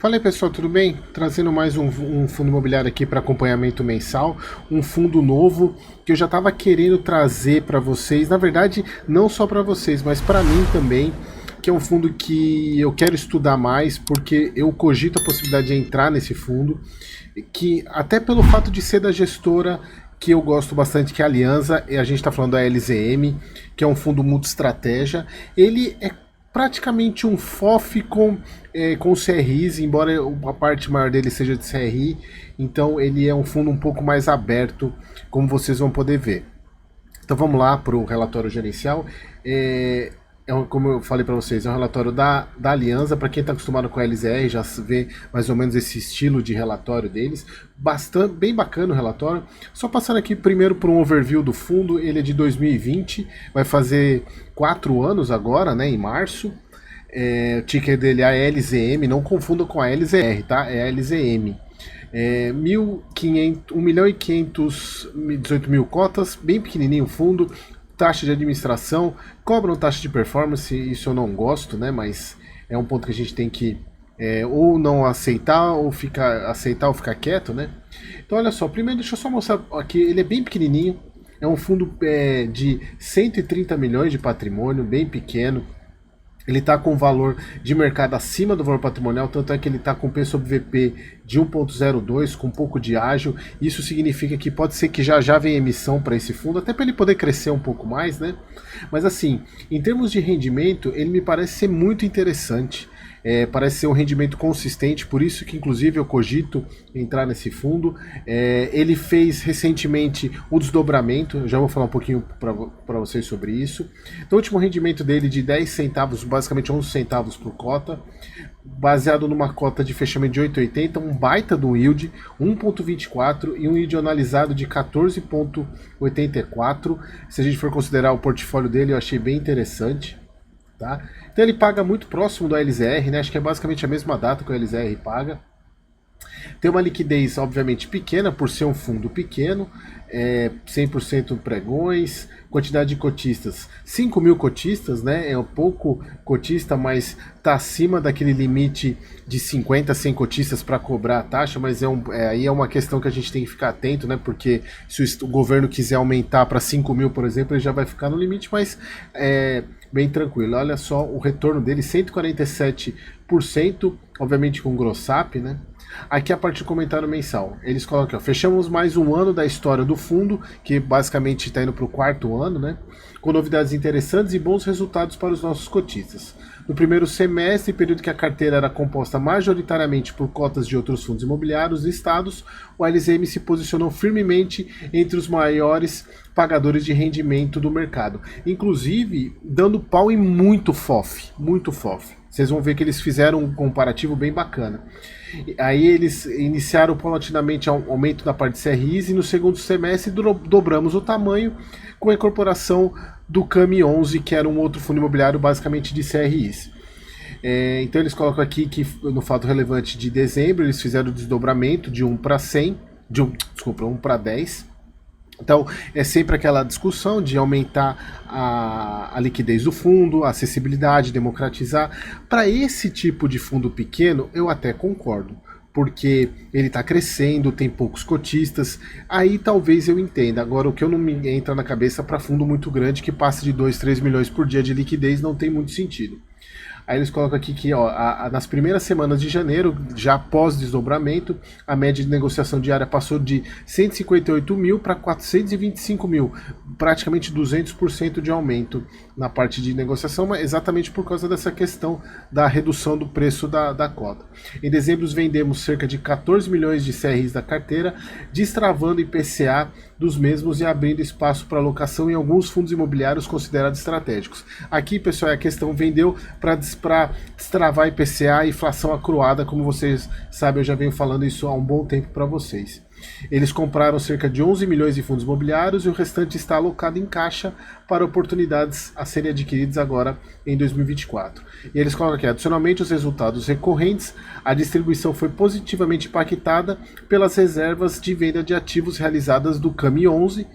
Fala aí pessoal, tudo bem? Trazendo mais um fundo imobiliário aqui para acompanhamento mensal, um fundo novo que eu já estava querendo trazer para vocês, na verdade não só para vocês, mas para mim também, que é um fundo que eu quero estudar mais, porque eu cogito a possibilidade de entrar nesse fundo, que até pelo fato de ser da gestora que eu gosto bastante, que é a Alianza, e a gente está falando da LZM, que é um fundo multi-estratégia. Ele é praticamente um FOF com CRIs, embora a parte maior dele seja de CRI, então ele é um fundo um pouco mais aberto, como vocês vão poder ver. Então vamos lá para o relatório gerencial. Como eu falei para vocês, é um relatório da Alianza. Para quem está acostumado com a LZR, já vê mais ou menos esse estilo de relatório deles. Bem bacana o relatório. Só passando aqui primeiro por um overview do fundo. Ele é de 2020, vai fazer 4 anos agora, né, em março. O ticker dele é a LZM, não confunda com a LZR, tá? É a LZM. 1.518.000 cotas, bem pequenininho o fundo. Taxa de administração, cobram taxa de performance, isso eu não gosto, né? Mas é um ponto que a gente tem que ou não aceitar ou ficar quieto, né? Então olha só, primeiro deixa eu só mostrar aqui, ele é bem pequenininho, é um fundo de 130 milhões de patrimônio, bem pequeno. Ele está com valor de mercado acima do valor patrimonial, tanto é que ele está com P sobre VP de 1,02, com um pouco de ágio. Isso significa que pode ser que já venha emissão para esse fundo, até para ele poder crescer um pouco mais, né? Mas assim, em termos de rendimento, ele me parece ser muito interessante. Parece ser um rendimento consistente, por isso que inclusive eu cogito entrar nesse fundo. Ele fez recentemente o desdobramento, eu já vou falar um pouquinho para vocês sobre isso. Então o último rendimento dele de 10 centavos, basicamente 11 centavos por cota, baseado numa cota de fechamento de 8,80, um baita do yield, 1,24 e um yield analisado de 14,84. Se a gente for considerar o portfólio dele, eu achei bem interessante. Tá? Então ele paga muito próximo do LZR, né? Acho que é basicamente a mesma data que o LZR paga. Tem uma liquidez, obviamente, pequena, por ser um fundo pequeno, 100% pregões, quantidade de cotistas, 5.000 cotistas, né? É um pouco cotista, mas está acima daquele limite de 50, 100 cotistas para cobrar a taxa, mas aí é uma questão que a gente tem que ficar atento, né? Porque se o governo quiser aumentar para 5.000, por exemplo, ele já vai ficar no limite, mas bem tranquilo. Olha só o retorno dele, 147%, obviamente com Grossap, né? Aqui a parte do comentário mensal, eles colocam aqui, ó, fechamos mais um ano da história do fundo, que basicamente está indo para o 4º ano, né? Com novidades interessantes e bons resultados para os nossos cotistas. No primeiro semestre, período que a carteira era composta majoritariamente por cotas de outros fundos imobiliários listados, o LZM se posicionou firmemente entre os maiores pagadores de rendimento do mercado, inclusive dando pau em muito FOF, muito FOF. Vocês vão ver que eles fizeram um comparativo bem bacana. Aí eles iniciaram paulatinamente o aumento da parte de CRIs e no segundo semestre dobramos o tamanho com a incorporação do CAMI 11, que era um outro fundo imobiliário basicamente de CRIs. Então eles colocam aqui que no fato relevante de dezembro eles fizeram o desdobramento de 1 para 100, 1 para 10. Então, é sempre aquela discussão de aumentar a liquidez do fundo, a acessibilidade, democratizar. Para esse tipo de fundo pequeno, eu até concordo, porque ele está crescendo, tem poucos cotistas, aí talvez eu entenda. Agora, o que eu não me entra na cabeça para fundo muito grande, que passa de 2, 3 milhões por dia de liquidez, não tem muito sentido. Aí eles colocam aqui que nas primeiras semanas de janeiro, já após desdobramento, a média de negociação diária passou de 158 mil para 425 mil, praticamente 200% de aumento na parte de negociação, mas exatamente por causa dessa questão da redução do preço da cota. Em dezembro vendemos cerca de 14 milhões de CRIs da carteira, destravando IPCA dos mesmos e abrindo espaço para alocação em alguns fundos imobiliários considerados estratégicos. Aqui, pessoal, a questão vendeu para destravar IPCA e inflação acruada, como vocês sabem, eu já venho falando isso há um bom tempo para vocês. Eles compraram cerca de 11 milhões de fundos imobiliários e o restante está alocado em caixa para oportunidades a serem adquiridas agora em 2024. E eles colocam aqui, adicionalmente os resultados recorrentes, a distribuição foi positivamente impactada pelas reservas de venda de ativos realizadas do CAMI 11,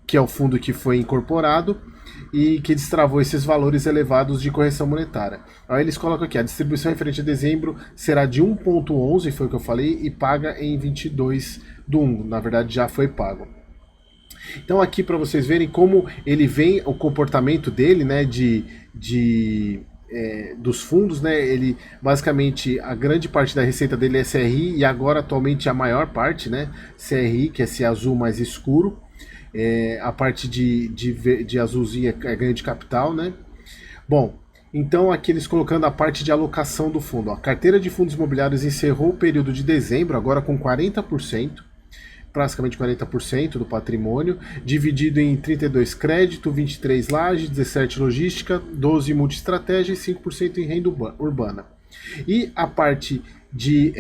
que é o fundo que foi incorporado, e que destravou esses valores elevados de correção monetária. Aí eles colocam aqui, a distribuição referente a dezembro será de 1,11, foi o que eu falei, e paga em 22/1, na verdade já foi pago. Então aqui para vocês verem como ele vem, o comportamento dele, né, dos fundos, né, ele basicamente a grande parte da receita dele é CRI e agora atualmente a maior parte, né, CRI, que é esse azul mais escuro, a parte de azulzinho é ganho de capital, né. Bom, então aqui eles colocando a parte de alocação do fundo. A carteira de fundos imobiliários encerrou o período de dezembro agora com 40%, praticamente 40% do patrimônio, dividido em 32 crédito, 23 laje, 17 logística, 12 multiestratégia e 5% em renda urbana. E a parte de...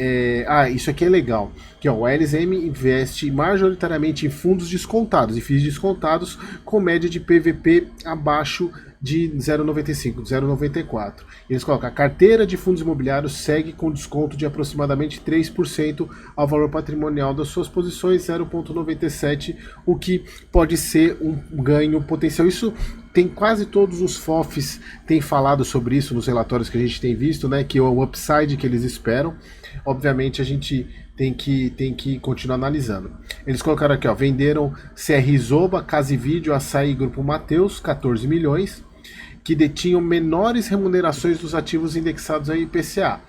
isso aqui é legal, que ó, o LZM investe majoritariamente em fundos descontados e FIIs descontados com média de PVP abaixo de 0,95, 0,94. Eles colocam a carteira de fundos imobiliários segue com desconto de aproximadamente 3% ao valor patrimonial das suas posições, 0,97, o que pode ser um ganho potencial. Isso tem quase todos os FOFs têm falado sobre isso nos relatórios que a gente tem visto, né, que é o upside que eles esperam. Obviamente a gente tem que continuar analisando. Eles colocaram aqui, ó, venderam CR Zoba, Casa e Vídeo, Açaí e Grupo Mateus, 14 milhões, que detinham menores remunerações dos ativos indexados a IPCA.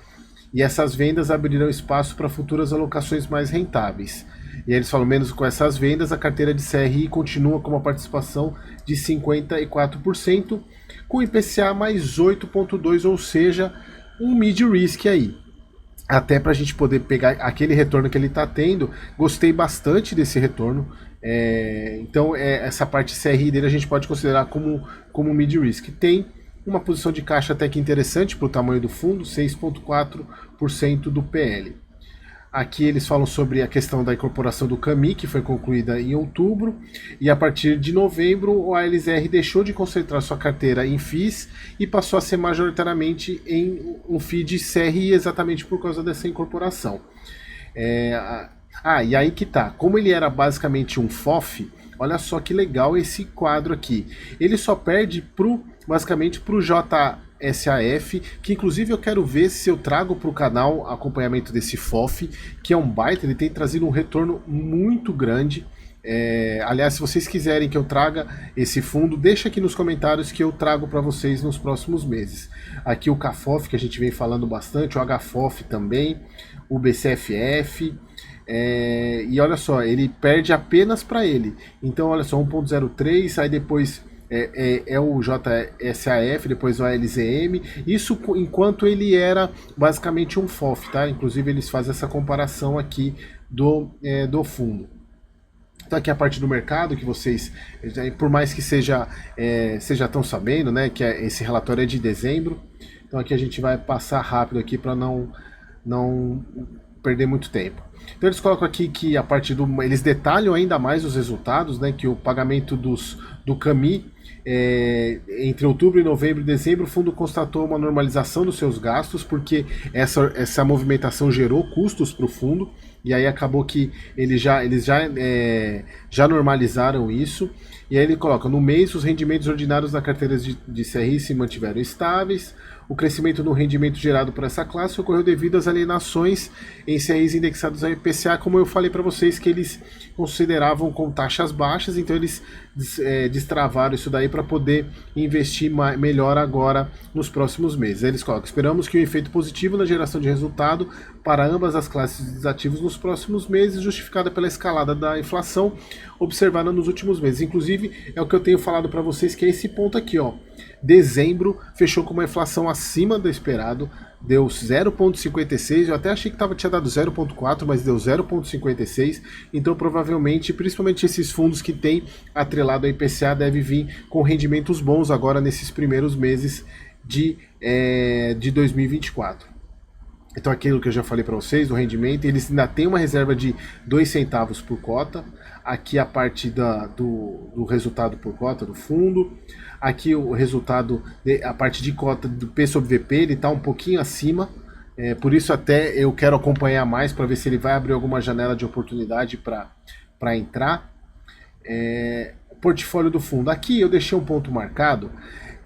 E essas vendas abrirão espaço para futuras alocações mais rentáveis. E aí eles falam, menos com essas vendas, a carteira de CRI continua com uma participação de 54%, com IPCA mais 8,2%, ou seja, um mid-risk aí. Até para a gente poder pegar aquele retorno que ele está tendo. Gostei bastante desse retorno. Então essa parte CRI dele a gente pode considerar como mid-risk. Tem uma posição de caixa até que interessante para o tamanho do fundo, 6,4% do PL. Aqui eles falam sobre a questão da incorporação do CAMI, que foi concluída em outubro, e a partir de novembro o ALZR deixou de concentrar sua carteira em FIIs e passou a ser majoritariamente em um FII de CRI exatamente por causa dessa incorporação. E aí que tá, como ele era basicamente um FOF, olha só que legal esse quadro aqui. Ele só perde basicamente para o JSAF, que inclusive eu quero ver se eu trago para o canal acompanhamento desse FOF, que é um baita, ele tem trazido um retorno muito grande. Aliás, se vocês quiserem que eu traga esse fundo, deixa aqui nos comentários que eu trago para vocês nos próximos meses. Aqui o CAFOF, que a gente vem falando bastante, o HFOF também, o BCFF. E olha só, ele perde apenas para ele. Então olha só, 1,03, aí depois o JSAF, depois o ALZM, isso enquanto ele era basicamente um FOF, tá? Inclusive eles fazem essa comparação aqui do fundo. Então aqui a parte do mercado que vocês, por mais que vocês já estão sabendo, né, que esse relatório é de dezembro, então aqui a gente vai passar rápido aqui para não perder muito tempo. Então eles colocam aqui que a partir eles detalham ainda mais os resultados, né, que o pagamento do CAMI entre outubro e novembro e dezembro, o fundo constatou uma normalização dos seus gastos, porque essa movimentação gerou custos para o fundo, e aí acabou que eles já normalizaram isso. E aí ele coloca, no mês os rendimentos ordinários da carteira de CRI se mantiveram estáveis. O crescimento no rendimento gerado por essa classe ocorreu devido às alienações em CRIs indexados a IPCA, como eu falei para vocês que eles consideravam com taxas baixas, então eles destravaram isso daí para poder investir melhor agora nos próximos meses. Eles colocam, esperamos que o efeito positivo na geração de resultado para ambas as classes de ativos nos próximos meses, justificada pela escalada da inflação observada nos últimos meses. Inclusive, é o que eu tenho falado para vocês, que é esse ponto aqui, ó. Dezembro fechou com uma inflação acima do esperado, deu 0,56, eu até achei que tinha dado 0,4, mas deu 0,56, então provavelmente, principalmente esses fundos que tem atrelado a IPCA, deve vir com rendimentos bons agora nesses primeiros meses de 2024. Então aquilo que eu já falei para vocês, do rendimento, eles ainda tem uma reserva de 2 centavos por cota, aqui a parte do resultado por cota do fundo, aqui o resultado, a parte de cota do P sobre VP, ele está um pouquinho acima, por isso até eu quero acompanhar mais para ver se ele vai abrir alguma janela de oportunidade para entrar. portfólio do fundo. Aqui eu deixei um ponto marcado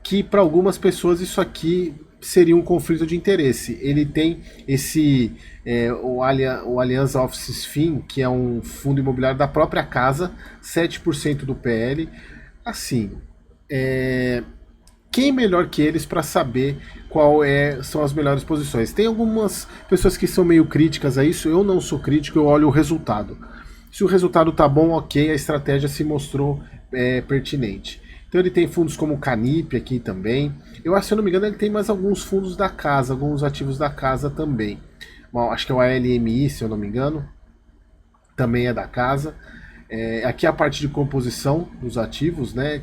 que para algumas pessoas isso aqui seria um conflito de interesse. Ele tem o Allianz Office FIM, que é um fundo imobiliário da própria casa, 7% do PL. Assim, quem melhor que eles para saber são as melhores posições? Tem algumas pessoas que são meio críticas a isso, eu não sou crítico, eu olho o resultado. Se o resultado tá bom, ok, a estratégia se mostrou pertinente. Então ele tem fundos como o Canip aqui também. Eu acho, se eu não me engano, ele tem mais alguns fundos da casa, alguns ativos da casa também. Bom, acho que é o ALMI, se eu não me engano, também é da casa. Aqui a parte de composição dos ativos, né?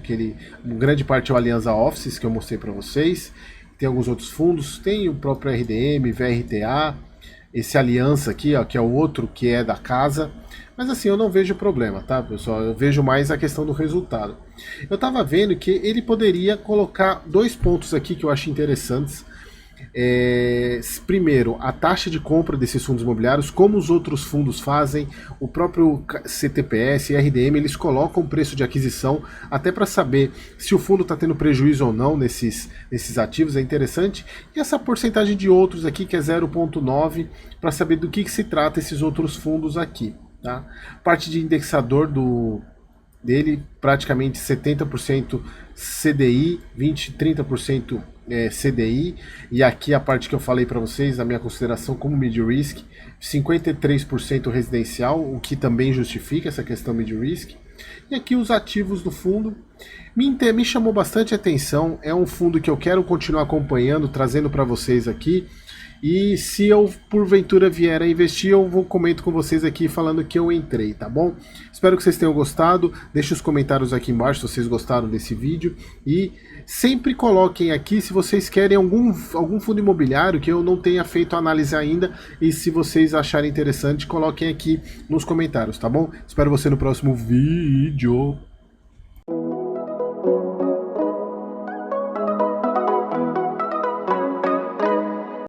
Grande parte é o Alianza Offices, que eu mostrei para vocês. Tem alguns outros fundos, tem o próprio RDM, VRTA, esse Aliança aqui, ó, que é o outro que é da casa. Mas assim, eu não vejo problema, tá, pessoal? Eu vejo mais a questão do resultado. Eu tava vendo que ele poderia colocar 2 pontos aqui que eu acho interessantes. Primeiro, a taxa de compra desses fundos imobiliários, como os outros fundos fazem, o próprio CTPS e RDM, eles colocam o preço de aquisição até para saber se o fundo está tendo prejuízo ou não nesses ativos, é interessante. E essa porcentagem de outros aqui, que é 0,9, para saber do que se trata esses outros fundos aqui. Tá? Parte de indexador dele, praticamente 70% CDI, 30% CDI, e aqui a parte que eu falei para vocês, a minha consideração como mid-risk, 53% residencial, o que também justifica essa questão mid-risk. E aqui os ativos do fundo me chamou bastante atenção, é um fundo que eu quero continuar acompanhando, trazendo para vocês aqui. E se eu porventura vier a investir, eu comento com vocês aqui falando que eu entrei, tá bom? Espero que vocês tenham gostado. Deixe os comentários aqui embaixo se vocês gostaram desse vídeo. E sempre coloquem aqui se vocês querem algum fundo imobiliário que eu não tenha feito análise ainda. E se vocês acharem interessante, coloquem aqui nos comentários, tá bom? Espero você no próximo vídeo.